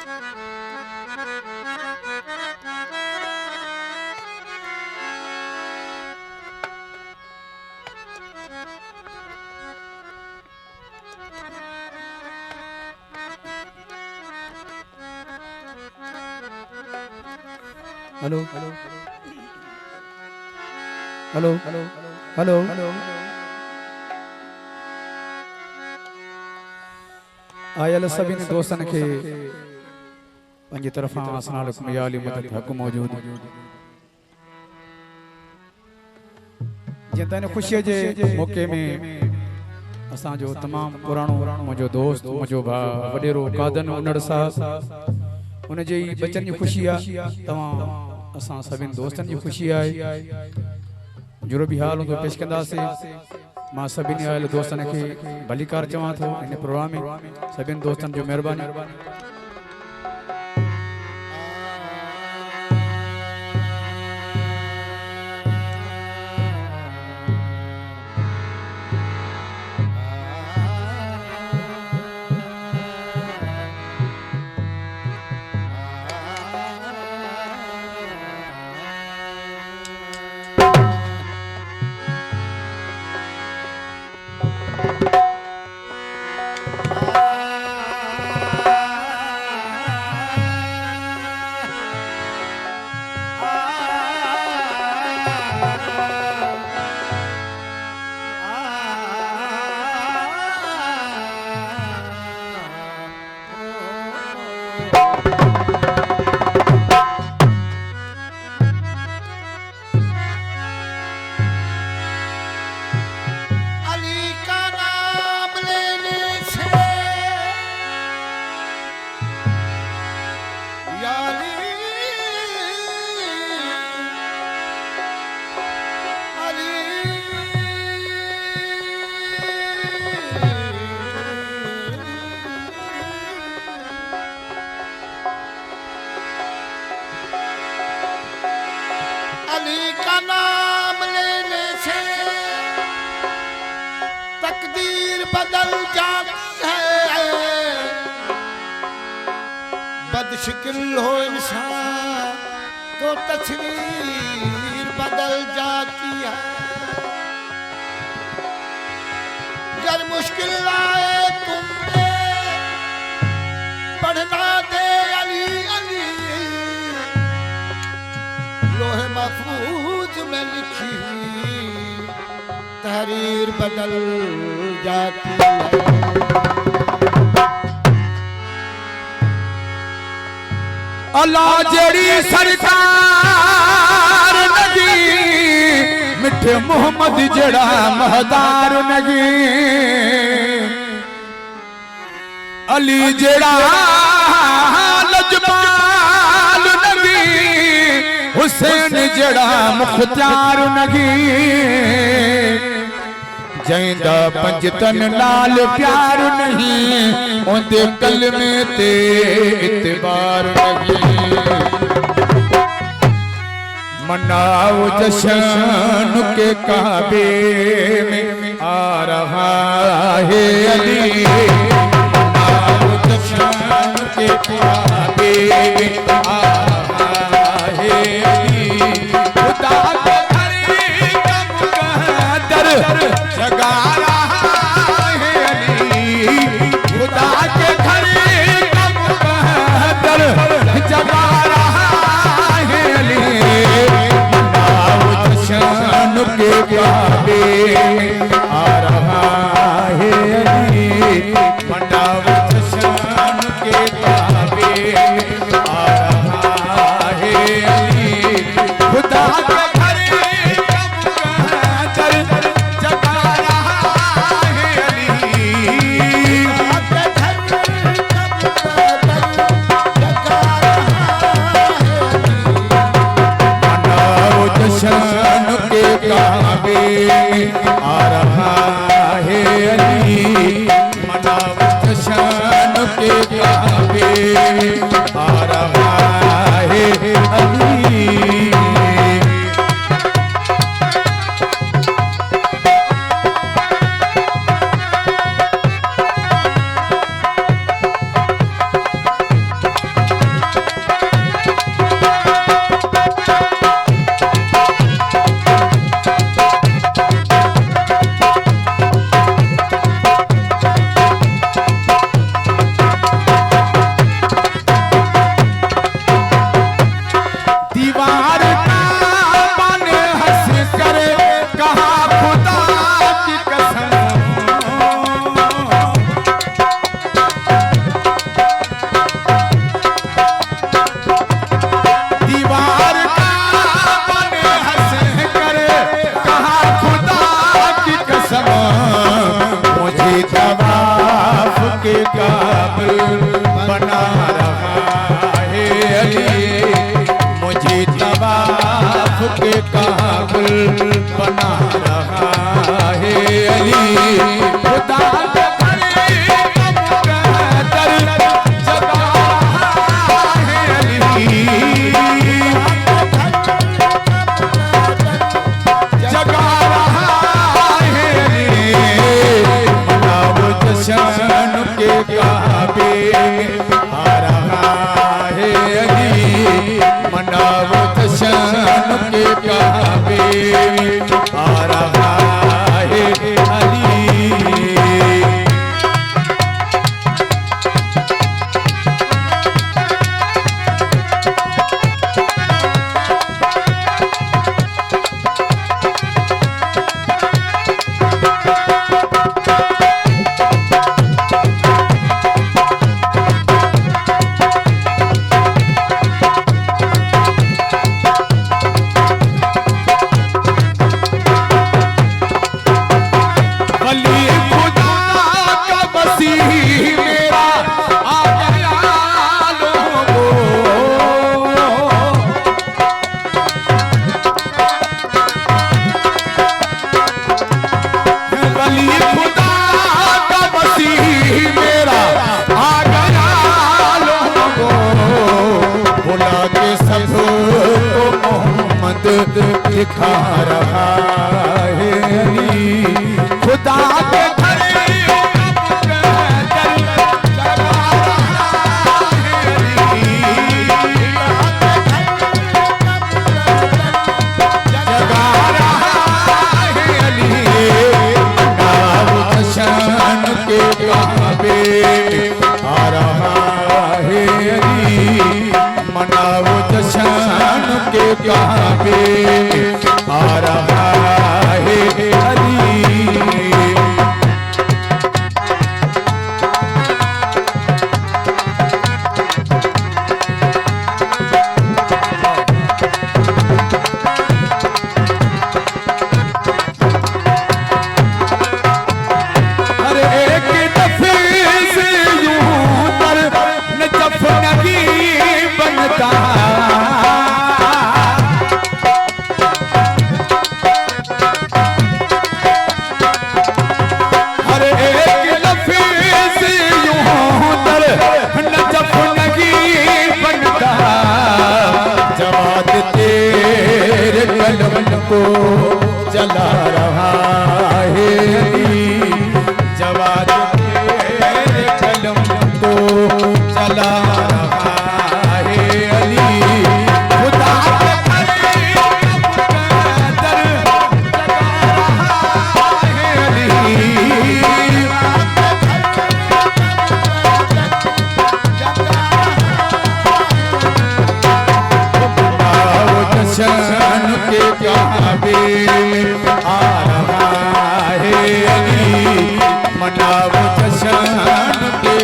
Hello hello hello hello oil सभी दोस्तन के पंजी तरफा अस्सलाम वालेकुम या अली मदद हक मौजूद जितने खुशी जे मौके में असा जो तमाम पुरानो मुझो दोस्त मुझो भा वडेरो कादन उनड़ साहब उन जे बच्चन की खुशी आ तमा असा सभी दोस्तन की खुशी आए जो भी हाल उनको पेश कंदा से मां सभी आयल दोस्तन के भलीकार चवा थो इन प्रोग्राम में सभी दोस्तन जो मेहरबानी बदल जाती है बदशक्ल हो इंसान तो तस्वीर बदल जाती है अगर मुश्किल आए तुमने पढ़ना दे अली अली लोहे महफूज में लिखी हुई तहरीर बदल जाती है अल्लाह जेड़ी सरकार नगी मिठे मोहम्मद जेड़ा महदार नगी अली जेड़ा लजपाल नगी हुसैन जेड़ा मुख्तार नगी जैंदा पंजतन नाल प्यार नहीं उनके कलमे ते इतबार नहीं मनाओ जश्न के काबे में आ रहा है अली मनाओ जश्न के काबे में आ रहा है अली खुदा के घर का मुकद्दर जगा रहा है अली खुदा के घर का मुकद्दर जगा रहा है अली मनाओ जश्न के काबे आ रहा है अली मनाओ जश्न के काबे आ रहा है अली खुदा के घर का मुकद्दर जगा रहा है अली मनाओ जश्न के काबे आ रहा है अली मनाओ जश्न के काबे आ रहा है अली काबिल बना रहा है अली, मुझे तवाफ के काबिल बना रहा है अली। खुदा दिखा रहा है अली, खुदा के घर जगा रहा है अली, शान के काबे आ रहा है अली, मनाओ जशान के काबे आ रहा है अली। हर एक दफे से यूं तर नजफ नहीं बनता, को जला रहा है अली, जवाद तेरे कलम को जला रहा है अली, खुदा दर है अली, जशन के काबे आ रहा है अली, मनाओ जशन के